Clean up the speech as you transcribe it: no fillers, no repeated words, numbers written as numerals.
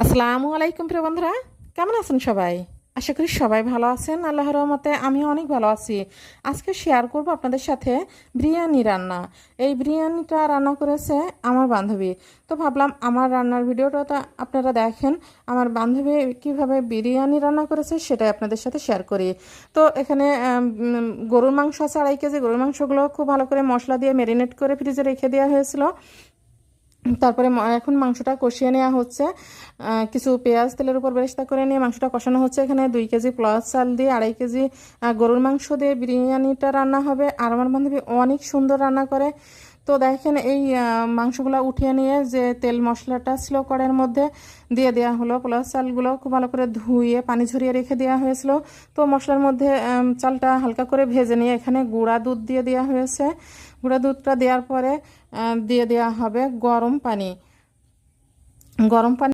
আসসালামু আলাইকুম প্রিয় বন্ধুরা, কেমন আছেন সবাই? আশা করি সবাই ভালো আছেন। আল্লাহর রহমতে আমিও অনেক ভালো আছি। আজকে শেয়ার করব আপনাদের সাথে বিরিয়ানি রান্না। এই বিরিয়ানিটা রান্না করেছে আমার বান্ধবী। তো ভাবলাম আমার রান্নার ভিডিওটা আপনারা দেখেন, আমার বান্ধবী কিভাবে বিরিয়ানি রান্না করেছে সেটাই আপনাদের সাথে শেয়ার করি। তো এখানে গরুর মাংস আছে 2.5 কেজি। গরুর মাংসগুলো খুব ভালো করে মশলা দিয়ে ম্যারিনেট করে ফ্রিজে রেখে দেওয়া হয়েছিল। তারপরে এখন মাংসটা কষিয়ে নেওয়া হচ্ছে। কিছু পেঁয়াজ তেলের উপর বেরেস্তা করে নিয়ে মাংসটা কষানো হচ্ছে। এখানে 2 কেজি প্লাস চাল দিয়ে 2.5 কেজি গরুর মাংস দিয়ে বিরিয়ানিটা রান্না হবে। আর আমার বান্ধবী অনেক সুন্দর রান্না করে। তো দেখেন এই মাংসগুলো উঠিয়ে নিয়ে যে তেল মশলাটা ছিল কড়াইয়ের মধ্যে দিয়ে দেওয়া হলো। প্লাস চালগুলো খুব ভালো করে ধুয়ে পানি ঝরিয়ে রেখে দেওয়া হয়েছিল। তো মশলার মধ্যে চালটা হালকা করে ভেজে নিয়ে এখানে গুঁড়া দুধ দিয়ে দেওয়া হয়েছে। গুঁড়া দুধটা দেওয়ার পরে দিয়ে দেওয়া হবে গরম পানি।